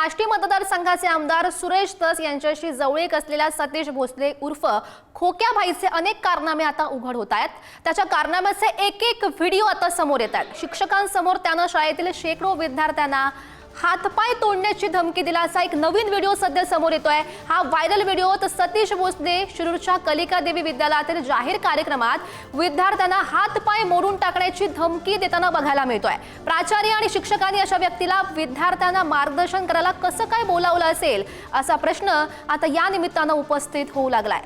आष्टी मतदारसंघाचे आमदार सुरेश धस यांच्याशी जवळीक असलेल्या सतीश भोसले उर्फ खोक्या भाईचे अनेक कारनामे आता उघड होत आहेत। त्याच्या कारनाम्याचे एक एक व्हिडिओ आता समोर येत आहेत। शिक्षकांसमोर त्यानं शाळेतील शेकडो विद्यार्थ्यांना हातपाय तोडण्याची धमकी दिल्याचा एक नवीन व्हिडिओ सध्या समोर येतोय। हा व्हायरल व्हिडिओ सतीश भोसले शिरूरच्या कलिका देवी विद्यालयातील जाहीर कार्यक्रमात विद्यार्थ्यांना हातपाय मोडून टाकण्याची धमकी देताना बघायला मिळतोय। प्राचार्य आणि शिक्षकांनी अशा व्यक्तीला विद्यार्थ्यांना मार्गदर्शन करायला कसं काय बोलावलं असेल असा प्रश्न आता या निमित्तानं उपस्थित होऊ लागलाय।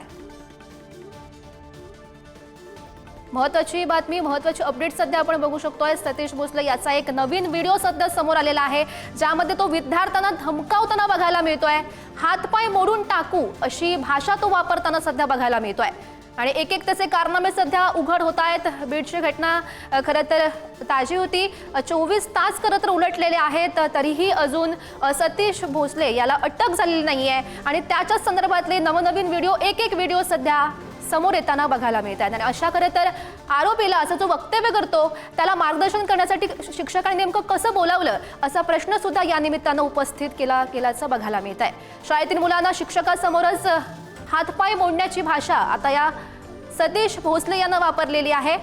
महत्त्वाची बातमी, महत्त्वाची अपडेट सध्या आपण बघू शकतोय। सतीश भोसले याचा एक नवीन व्हिडिओ सध्या समोर आलेला आहे, ज्यामध्ये तो विद्यार्थ्यांना धमकावताना बघायला मिळतोय। हातपाय मोडून टाकू अशी भाषा तो वापरताना सध्या बघायला मिळतोय आणि एक एक त्याचे कारनामे सध्या उघड होत आहेत। बीडची घटना खरं तर ताजी होती। 24 तास खरं तर उलटलेले आहेत, तरीही अजून सतीश भोसले याला अटक झालेली नाहीये आणि त्याच्या संदर्भातले नवनवीन व्हिडिओ एक एक व्हिडिओ सध्या समोर येताना बघायला मिळतात। आणि अशा खरं तर आरोपीला असं जो वक्तव्य करतो त्याला मार्गदर्शन करण्यासाठी शिक्षकांनी नेमकं कसं बोलावलं असा प्रश्न सुद्धा या निमित्तानं उपस्थित केल्याचं बघायला मिळत आहे। शाळेतील मुलांना शिक्षकांसमोरच हातपाय मोडण्याची भाषा आता या सतीश भोसले यानं वापरलेली आहे।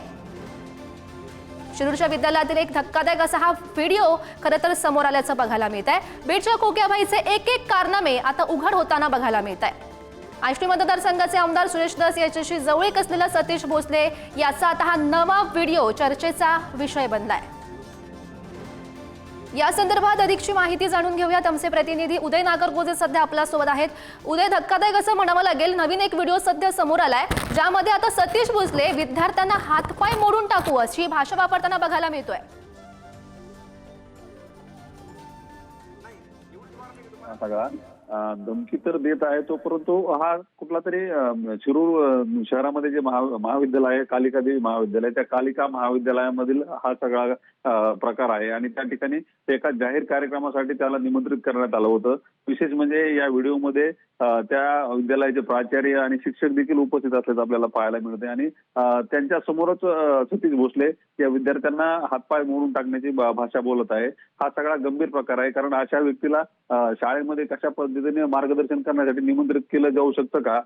शिरूरच्या विद्यालयातील एक धक्कादायक असा हा व्हिडिओ खरं तर समोर आल्याचं बघायला मिळत आहे। बीडच्या खोक्या भाईचे एक एक कारनामे आता उघड होताना बघायला मिळत आहे। आष्टी मतदारसंघाचे आमदार सुरेश धस यांच्याशी जवळीक असलेला सतीश भोसले याचा आता हा नवा व्हिडिओ चर्चेचा विषय बनलाय। या संदर्भात अधिकची माहिती जाणून घेऊयात। आमचे प्रतिनिधी उदय नागरगोजे सध्या आपल्या सोबत आहेत। उदय, धक्कादायक असं म्हणावं लागेल, नवीन एक व्हिडिओ सध्या समोर आलाय, ज्यामध्ये आता सतीश भोसले विद्यार्थ्यांना हातपाय मोडून टाकू अशी भाषा वापरताना बघायला मिळतोय। धमकी तर देत आहे तो, परंतु हा कुठला तरी शिरूर शहरामध्ये जे महाविद्यालय आहे, कालिका देवी महाविद्यालय, त्या कालिका महाविद्यालयामधील हा सगळा प्रकार आहे आणि त्या ठिकाणी एका जाहीर कार्यक्रमासाठी त्याला निमंत्रित करण्यात आलं होतं। विशेष म्हणजे या व्हिडिओमध्ये त्या विद्यालयाचे प्राचार्य आणि शिक्षक देखील उपस्थित असल्याचं आपल्याला पाहायला मिळते आणि त्यांच्या समोरच सतीश भोसले या विद्यार्थ्यांना हातपाय मोडून टाकण्याची भाषा बोलत आहे। हा सगळा गंभीर प्रकार आहे, कारण अशा व्यक्तीला शाळेमध्ये कशा पद्धतीने मार्गदर्शन करण्यासाठी निमंत्रित केलं जाऊ शकतं का,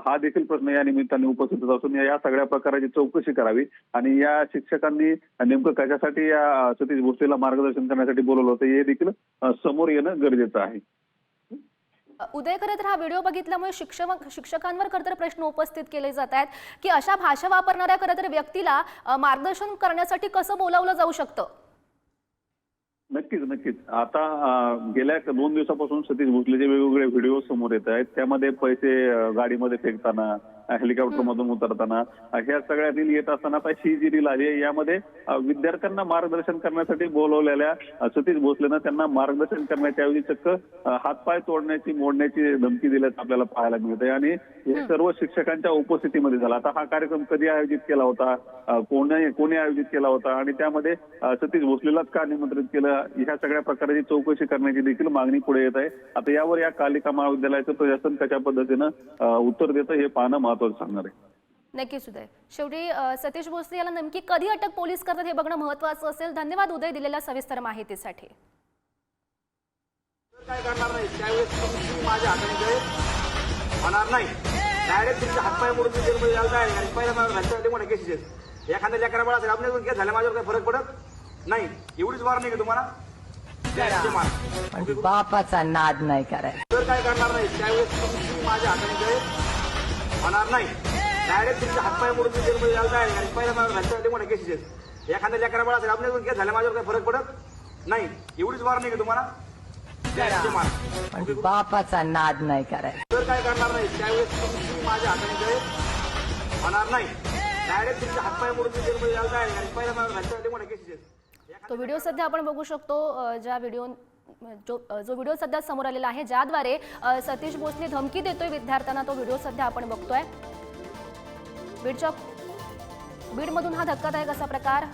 हा देखील प्रश्न या निमित्ताने उपस्थित असून या सगळ्या प्रकाराची चौकशी करावी आणि या शिक्षकांनी नेमकं कशासाठी या सतीश भोसलेला मार्गदर्शन करण्यासाठी बोलवलं होतं हे देखील समोर येणं गरजेचं आहे। उदय, खरं तर हा व्हिडिओ बघितल्यामुळे शिक्षकांवर खरं तर प्रश्न उपस्थित केले जात आहेत की अशा भाषा वापरणाऱ्या खरं तर व्यक्तीला मार्गदर्शन करण्यासाठी कसं बोलावलं जाऊ शकतं। नक्कीच आता गेल्या 2 दिवसापासून सतीश भोसलेचे वेगवेगळे व्हिडिओ समोर येत आहेत। त्यामध्ये पैसे गाडीमध्ये फेकताना, हेलिकॉप्टर मधून उतरताना, ह्या सगळ्यातील येत असताना आता ही जी रील आली आहे यामध्ये विद्यार्थ्यांना मार्गदर्शन करण्यासाठी बोलवलेल्या सतीश भोसलेनं त्यांना मार्गदर्शन करण्याच्या ऐवजी चक्क हातपाय तोडण्याची मोडण्याची धमकी दिल्याचं आपल्याला पाहायला मिळतंय आणि हे सर्व शिक्षकांच्या उपस्थितीमध्ये झाला। आता हा कार्यक्रम कधी आयोजित केला होता, कोणी आयोजित केला होता आणि त्यामध्ये सतीश भोसलेलाच का निमंत्रित केलं, ह्या सगळ्या प्रकाराची चौकशी करण्याची देखील मागणी पुढे येत आहे। आता यावर या कालिका महाविद्यालयाचं प्रशासन कशा पद्धतीनं उत्तर देतं हे पाहणं महत्त्वाचं सांगणार आहे। नक्कीच उदय, शेवटी सतीश भोसले याला नेमकी कधी अटक पोलीस करतात हे बघणं महत्त्वाचं असेल। धन्यवाद उदय दिलेल्या सविस्तर माहितीसाठी। काय करणार नाही त्यावेळेस तुम्ही माझ्या हाताने होणार नाही, डायरेक्ट तुमच्या हातपाय मोडून जेलमध्ये जायला तयार आहे। पहिला माझ्या मोठ्या केसेस एखाद्या लेकरा बाळा असेल आपल्या केस झाल्या माझ्यावर काही फरक पडत नाही, एवढीच वार नाही का तुम्हाला बापाचा नाद नाही करायचा। तर काय करणार नाही त्यावेळेस तुम्ही माझ्या हाताने होणार नाही, डायरेक्ट तुमच्या हातपाय मोडून जेलमध्ये जायला तयार आहे। पहिला माझ्या मोठ्या केसेस एखाद्या लेकरा बाळा असेल आपल्या केस झाल्या माझ्यावर काही फरक पडत नाही, एवढीच वार नाही का तुम्हाला बापाचा नाद नाही करायचा। तर काय करणार नाही त्यावेळेस तुम्ही माझ्या हाताने होणार नाही, डायरेक्ट तुमच्या हातपाय मोडून जेलमध्ये जायला तयार आहे। पहिला माझ्या मोठ्या केसेस तो व्हिडिओ सध्या आपण बघू शकतो। जो व्हिडिओ सध्या समोर आलेला आहे, ज्याद्वारे सतीश भोसले धमकी देतोय विद्यार्थ्यांना, तो व्हिडिओ सध्या आपण बघतोय। बीडमधून हा धक्कादायक असा प्रकार।